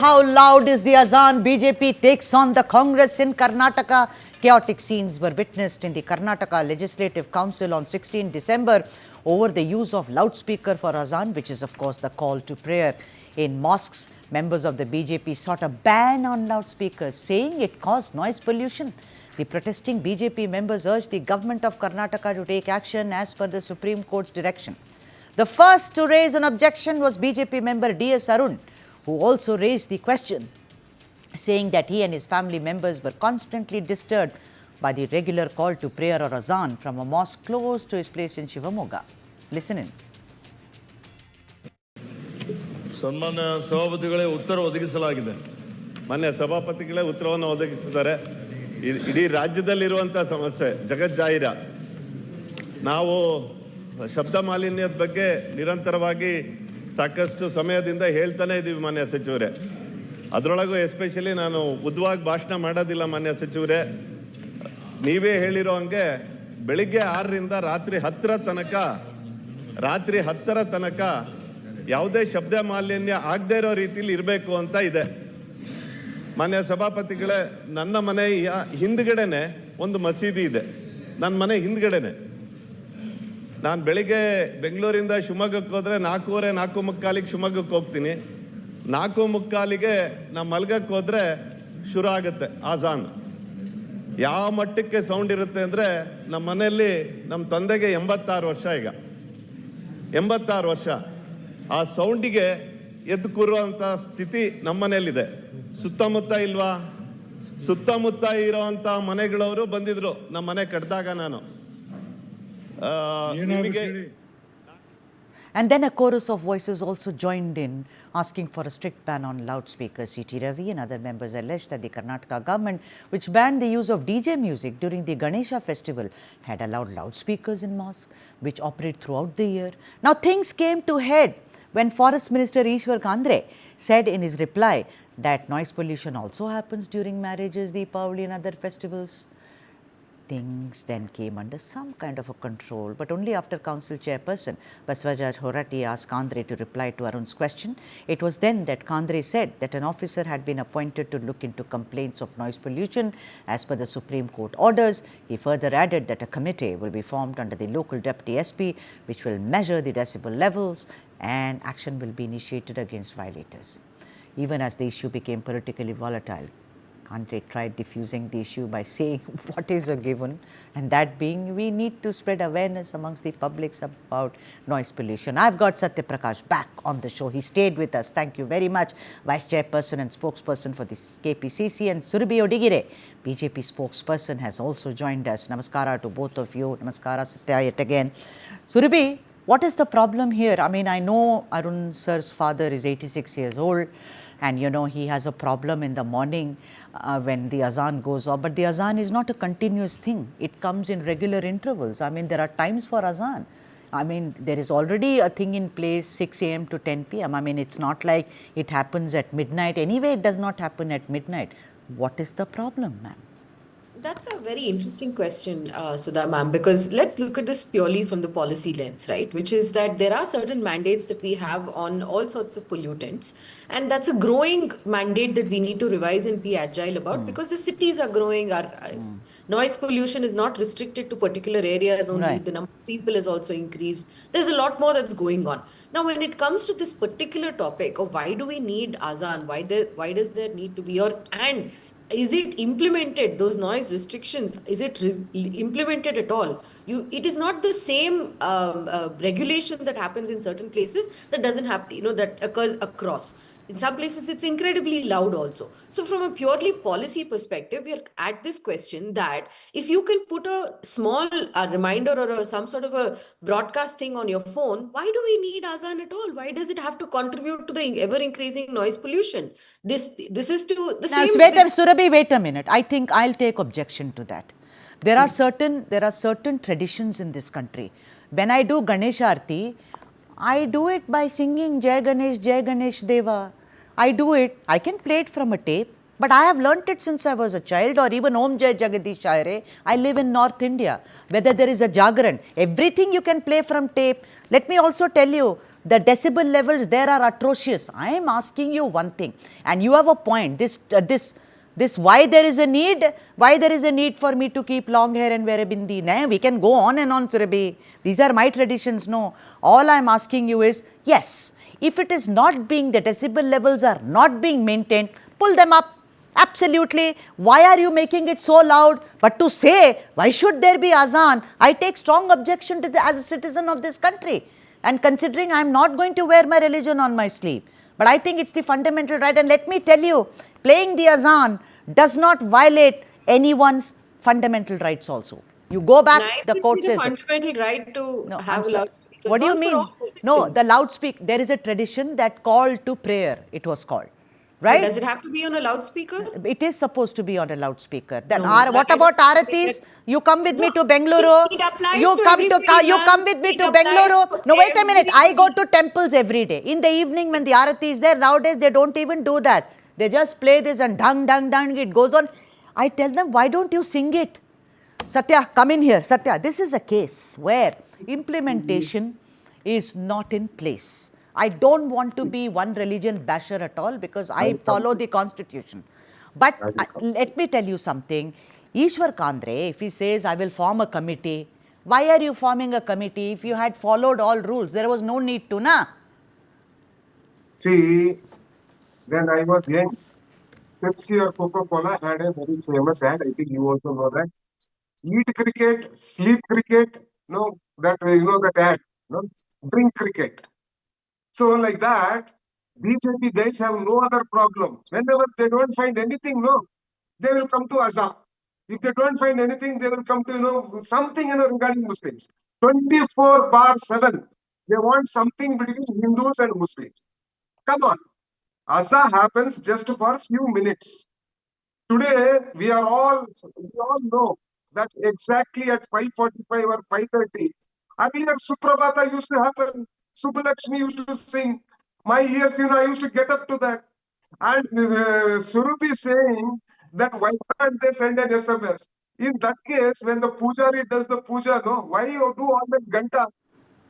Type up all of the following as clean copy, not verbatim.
How loud is the azan? BJP takes on the Congress in Karnataka. Chaotic scenes were witnessed in the Karnataka Legislative Council on 16 December over the use of loudspeaker for azan, which is of course the call to prayer. In mosques, members of the BJP sought a ban on loudspeakers, saying it caused noise pollution. The protesting BJP members urged the government of Karnataka to take action as per the Supreme Court's direction. The first to raise an objection was BJP member D.S. Arun, who also raised the question, saying that he and his family members were constantly disturbed by the regular call to prayer or azan from a mosque close to his place in Shivamoga. Listen in. ಸನ್ಮಾನ್ಯ ಸಭಾಪತಿಗಳೇ ಉತ್ತರ ಒದಗಿಸಲಾಗಿದೆ. ಮಾನ್ಯ ಸಭಾಪತಿಗಳೇ ಉತ್ತರವನ್ನು ಒದಗಿಸಿದ್ದಾರೆ. ಇಡೀ ರಾಜ್ಯದಲ್ಲಿರುವಂಥ ಸಮಸ್ಯೆ ಜಗಜ್ಜಾಹಿರ. ನಾವು ಶಬ್ದ ಮಾಲಿನ್ಯದ ಬಗ್ಗೆ ನಿರಂತರವಾಗಿ ಸಾಕಷ್ಟು ಸಮಯದಿಂದ ಹೇಳ್ತಾನೆ ಇದ್ದೀವಿ ಮಾನ್ಯ ಸಚಿವರೇ. ಅದರೊಳಗೂ ಎಸ್ಪೆಷಲಿ ನಾನು ಉದ್ದವಾಗಿ ಭಾಷಣ ಮಾಡೋದಿಲ್ಲ ಮಾನ್ಯ ಸಚಿವರೇ. ನೀವೇ ಹೇಳಿರೋ ಹಂಗೆ ಬೆಳಿಗ್ಗೆ 6ರಿಂದ ರಾತ್ರಿ 10ರ ತನಕ ಯಾವುದೇ ಶಬ್ದ ಮಾಲಿನ್ಯ ಆಗದೇ ಇರೋ ರೀತಿಯಲ್ಲಿ ಇರಬೇಕು ಅಂತ ಇದೆ. ಮಾನ್ಯ ಸಭಾಪತಿಗಳೇ, ನನ್ನ ಮನೆಯ ಹಿಂದ್ಗಡೆನೆ ಒಂದು ಮಸೀದಿ ಇದೆ. ನನ್ನ ಮನೆ ಹಿಂದ್ಗಡೆನೆ. ನಾನು ಬೆಳಿಗ್ಗೆ ಬೆಂಗಳೂರಿಂದ ಶಿವಮೊಗ್ಗಕ್ಕೆ ಹೋದರೆ 4:45 ಶಿವಮೊಗ್ಗಕ್ಕೆ ಹೋಗ್ತೀನಿ. 4:45 ನಾ ಮಲ್ಗಕ್ಕೆ ಹೋದರೆ ಶುರು ಆಗುತ್ತೆ ಆಜಾನ್. ಯಾವ ಮಟ್ಟಕ್ಕೆ ಸೌಂಡ್ ಇರುತ್ತೆ ಅಂದರೆ, ನಮ್ಮ ಮನೆಯಲ್ಲಿ ನಮ್ಮ ತಂದೆಗೆ 86 ವರ್ಷ. ಈಗ 86 ವರ್ಷ. ಆ ಸೌಂಡಿಗೆ ಎದ್ದು ಕೂರುವಂಥ ಸ್ಥಿತಿ ನಮ್ಮ ಮನೆಯಲ್ಲಿದೆ. ಸುತ್ತಮುತ್ತ ಇಲ್ವಾ? ಸುತ್ತಮುತ್ತ ಇರೋವಂಥ ಮನೆಗಳವರು ಬಂದಿದ್ರು ನಮ್ಮ ಮನೆ ಕಟ್ಟಿದಾಗ. ನಾನು And then a chorus of voices also joined in, asking for a strict ban on loudspeakers. C.T. Ravi and other members alleged that the Karnataka government, which banned the use of DJ music during the Ganesha festival, had allowed loudspeakers in mosques, which operate throughout the year. Now things came to head when Forest Minister Ishwar Khandre said in his reply that noise pollution also happens during marriages, Deepavali and other festivals. Things then came under some kind of a control, but only after Council Chairperson Baswajaj Horati asked Khandre to reply to Arun's question. It was then that Khandre said that an officer had been appointed to look into complaints of noise pollution as per the Supreme Court orders. He further added that a committee will be formed under the local deputy SP, which will measure the decibel levels and action will be initiated against violators. Even as the issue became politically volatile, Khandre tried diffusing the issue by saying what is a given, and that being we need to spread awareness amongst the public about noise pollution. I've got Satya Prakash back on the show. He stayed with us. Thank you very much, Vice Chairperson and spokesperson for the KPCC, and Surabhi Odigire, BJP spokesperson, has also joined us. Namaskara to both of you. Namaskara, Satya, yet again. Surabhi, what is the problem here? I mean, I know Arun sir's father is 86 years old, and you know he has a problem in the morning when the azan goes off, but the azan is not a continuous thing. It comes in regular intervals. I mean, there are times for azan. I mean, there is already a thing in place 6 a.m. to 10 p.m. I mean, it's not like it happens at midnight. Anyway, it does not happen at midnight. What is the problem, ma'am? That's a very interesting question, Sudha ma'am, because let's look at this purely from the policy lens, right? Which is that there are certain mandates that we have on all sorts of pollutants, and that's a growing mandate that we need to revise and be agile about because the cities are growing. Our noise pollution is not restricted to particular areas only. Right. The number of people is also increased. There's a lot more that's going on. Now, when it comes to this particular topic of why do we need azan, why does there need to be, and is it implemented, those noise restrictions, is it implemented at all? It is not the same regulation that happens in certain places that doesn't happen, that occurs across. In some places, it's incredibly loud also. So from a purely policy perspective, we are at this question that if you can put a small reminder or some sort of a broadcast thing on your phone, why do we need azan at all? Why does it have to contribute to the ever-increasing noise pollution? This is to the Now, same... Surabhi, wait a minute. I think I'll take objection to that. There are certain traditions in this country. When I do Ganesh Aarti, I do it by singing Jai Ganesh Deva. I do it. I can play it from a tape, but I have learnt it since I was a child, or even Om Jai Jagadish Shayare. I live in North India. Whether there is a Jagran, everything you can play from tape. Let me also tell you, The decibel levels there are atrocious. I am asking you one thing, and you have a point. This why there is a need for me to keep long hair and wear a bindi. Nah, we can go on and on, Surabhi. These are my traditions. No, all I am asking you is, yes, if it is not being, the decibel levels are not being maintained, pull them up. Absolutely. Why are you making it so loud? But to say, why should there be azan? I take strong objection to as a citizen of this country. And considering I am not going to wear my religion on my sleeve. But I think it's the fundamental right. And let me tell you, playing the azan does not violate anyone's fundamental rights also. You go back, Neither the court is the says it. fundamental right to No, have I'm sorry. loudspeakers. What do you on for mean? all No, religions. the loudspeaker, there is a tradition that called to prayer, it was called. But Right? does it have to be on a loudspeaker? It is supposed to be on a loudspeaker. Then No, what I about don't think Aratis? that- You come with me No, to Bengaluru. it applies You to come to everybody, you ma'am. come with me It to applies Bengaluru. to No, wait a minute. I go everybody. to temples every day. In the evening when the Arati is there, nowadays they don't even do that. They just play this and dung dung dung. It goes on. I tell them, why don't you sing it? Satya, come in here. Satya, this is a case where implementation is not in place. I don't want to be one religion basher at all because I follow the constitution. But let me tell you something. Ishwar Kandre, if he says, I will form a committee, why are you forming a committee? If you had followed all rules, there was no need to, na? See, when I was young, Pepsi or Coca-Cola had a very famous ad. I think you also know that. Eat cricket, sleep cricket. No, that you know that ad. No, drink cricket. So like that, BJP guys have no other problem. Whenever they don't find anything, no, they will come to Azam. If they don't find anything, they will come to something regarding Muslims. 24/7. They want something between Hindus and Muslims. Come on. Asa happens just for a few minutes. Today, we all know that exactly at 5:45 or 5:30, earlier Suprabhata used to happen. Subbalakshmi used to sing. My ears, I used to get up to that. And Surubi saying that why can't they send an SMS? In that case, when the pujari does the puja, no, why you do all that ganta?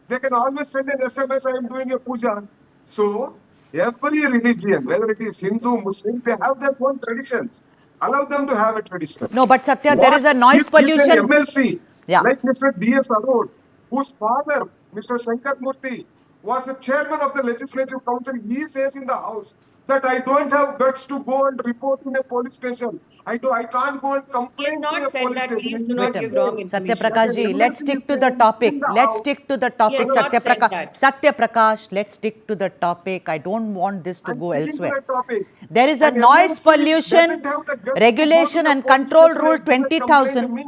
They can always send an SMS, I am doing a puja. So, every religion, whether it is Hindu, Muslim, they have their own traditions. Allow them to have a tradition. No, but Satya, there What is a noise if an pollution. MLC, Yeah. like Mr. D.S. Arun, whose father, Mr. Shankar Murthy, was the chairman of the Legislative Council, he says in the House that I don't have guts to go and report in a police station. I can't go and He has complain to not a said police that. station. Please do And not he give says wrong Satya information. Prakash ji, that let's MLC stick is to the saying topic. in the Let's House. stick to the topic, has not Satya said Prakash. that. Satya Prakash, let's stick to the topic. I don't want this to I'm go sticking to elsewhere. that topic. There is a And noise MLC pollution doesn't have the guts to go to regulation the and police control station rule and give a complaint to 20,000. me.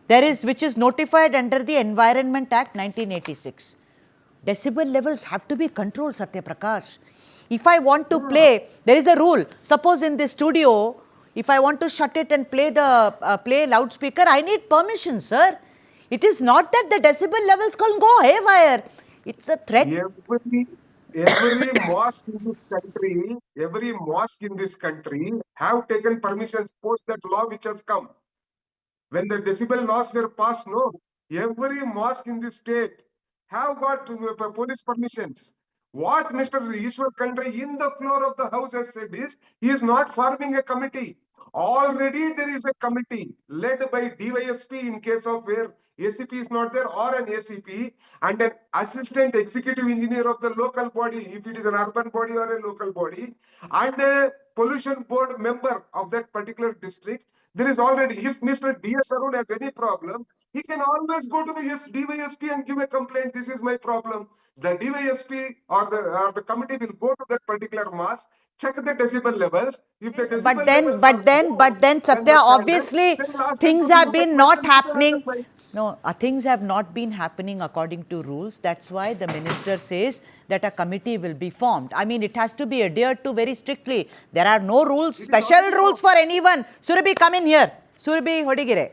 There is, which is notified under the Environment Act 1986. Decibel levels have to be controlled, Satya Prakash. If I want to play, there is a rule. Suppose in the studio, if I want to shut it and play the play loudspeaker, I need permission, sir. It is not that the decibel levels can go haywire. It's a threat. Every mosque in this country, have taken permissions post that law which has come. When the decibel laws were passed, no, every mosque in this state have got police permissions. What Mr. Ishwar Kandre in the floor of the house has said is, he is not forming a committee. Already there is a committee led by DYSP in case of where ACP is not there, or an ACP, and an assistant executive engineer of the local body, if it is an urban body or a local body, and a pollution board member of that particular district. There is already, if Mr. D.S. Arun has any problem, he can always go to the DYSP and give a complaint. This is my problem. The DYSP or the committee will go to that particular mosque, check the decibel levels. If the decibel levels are low But then, than Satya, the standard, obviously, then we'll ask them things to have give a been not permission to happening. advertise. No, things have not been happening according to rules. That's why the minister says that a committee will be formed. I mean, it has to be adhered to very strictly. There are no rules, special rules for anyone. Surabhi, come in here. Surabhi Hodigire.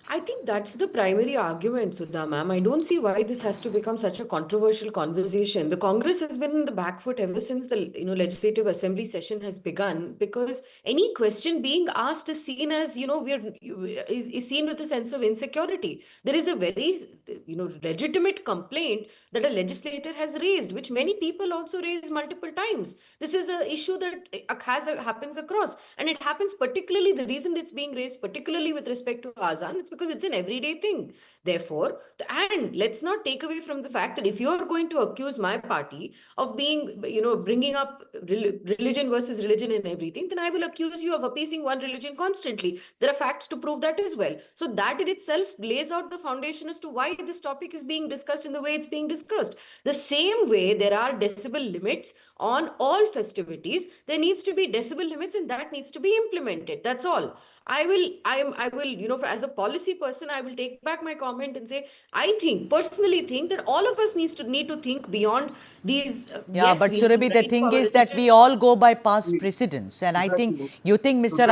I think that's the primary argument, Sudha ma'am. I don't see why this has to become such a controversial conversation. The Congress has been in the back foot ever since the legislative assembly session has begun, because any question being asked is seen as is seen with a sense of insecurity. There is a very legitimate complaint that a legislator has raised, which many people also raise multiple times. This is an issue that happens across, and it happens particularly. The reason it's being raised particularly with respect to Azan, it's because it's an everyday thing. Therefore, and let's not take away from the fact that if you are going to accuse my party of being, bringing up religion versus religion in everything, then I will accuse you of appeasing one religion constantly. There are facts to prove that as well. So that in itself lays out the foundation as to why this topic is being discussed in the way it's being discussed. The same way there are decibel limits on all festivities, there needs to be decibel limits, and that needs to be implemented. That's all. I will, as a policy person, I will take back my comment and say, personally think that all of us need to think beyond these. Yeah, yes, but we have Surabhi, the right to thing our is that we religious- all go by past precedents. And I think, you think Mr.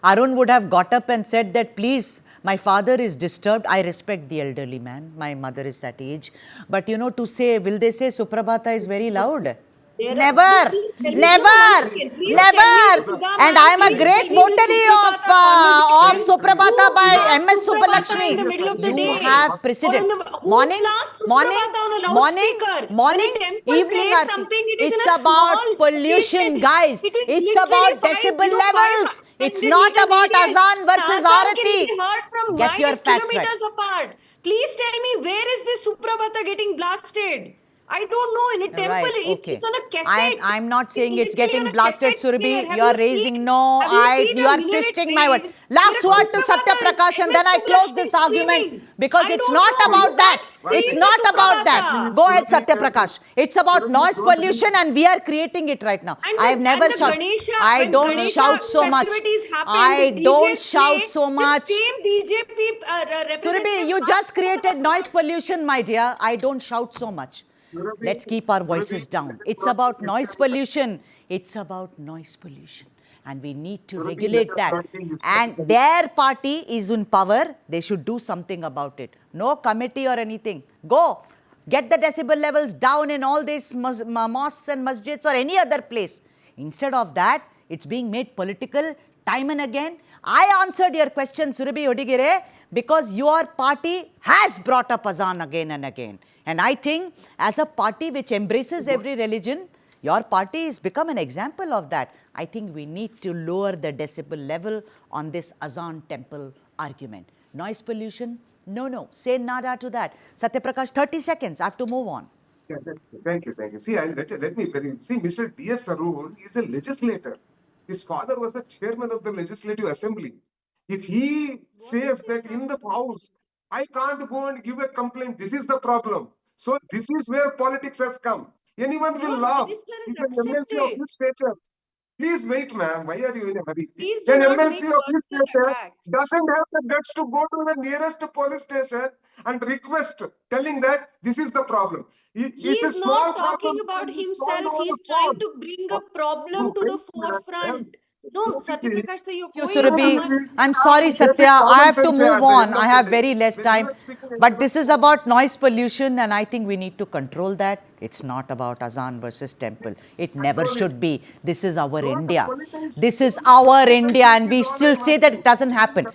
Arun would have got up and said that, please, my father is disturbed. I respect the elderly man. My mother is that age. But, to say, will they say Suprabhata is very loud? There are- Never, Please tell me never, one second. Please tell me, never. Sudha And ma'am, I am a please great tell me the votary Suprabhata of Suprabhata Who by blasts MS Suprabhata Subbulakshmi. in the middle of the You day? have Or precedent. who Morning, blasts morning, Suprabhata on a morning, loudspeaker? morning, When a temple evening plays aarti. something, it is in It's a about small pollution, station. guys. It is It's literally about decibel 505 levels. It's 100 not meter about radius. Azan versus Azan Arati. can be heard from Get your miles, facts right. kilometers apart. Please tell me, where is this Suprabhata getting blasted? I don't know. In a temple, Right, okay. it's on a cassette. I'm not saying it's literally getting on a blasted, cassette player. Surabhi. Have You are you raising, seen- no, have you seen you a are minaret twisting my word. raise? Last There are word to Satya Suprabhatas, Prakash, and MS then I close Subbulakshmi this argument, screaming. because I it's don't not know. about You that. can't scream It's the not about that. Suprabhata. Go ahead, Surabhi, Satya Prakash. It's about Surabhi, noise don't pollution, be- and we are creating it right now. And I have never the shouted. Ganesha, I when don't Ganesha shout so much. festivities happen, I the don't DJs shout play, so much. The same BJP representative. Surabhi, you has just to go created the- noise pollution, my dear. I don't shout so much. Surabhi, Let's keep our Surabhi, voices down. let It's us about not noise be- pollution. It's about noise pollution. And we need to Surabhi, regulate let us that. not be And hysterical. their party is in power. They should do something about it. No committee or anything. Go. Get the decibel levels down in all these mosques and masjids or any other place. Instead of that, it's being made political time and again. I answered your question, Surabhi Odigire, because your party has brought up Azan again and again. And I think as a party which embraces every religion, your party has become an example of that. I think we need to lower the decibel level on this Azan temple argument. Noise pollution? No. Say nada to that. Satya Prakash, 30 seconds. I have to move on. Yeah, thank you. See, let me see, Mr. D.S. Arun is a legislator. His father was the chairman of the Legislative Assembly. If he says that in the house, I can't go and give a complaint, this is the problem. So this is where politics has come. Anyone will Your laugh. minister is If an MLC of accepted. this stature, please wait, ma'am. Why are you in a hurry? Please do An not MLC make of this personal stature attacks. doesn't have the guts to go to the nearest police station and request, telling that this is the problem. It's a He's small not talking problem. about It can be solved himself. over He's the trying phone. to bring a Oh, problem to the wait, ma'am. forefront. No, Satya Surabhi, Prakash, sir, you're Thank going you, so Surabhi. much. I'm sorry, Basic Satya. I common have to sense move at the on. end I of have the day. very less When you time. are speaking, But this is about noise pollution, and I think we need to control that. It's not about Azan versus temple. It never Control it. should be. This is our Don't India. politicize- This is our India, and we This is all still I'm say that it asking. doesn't happen.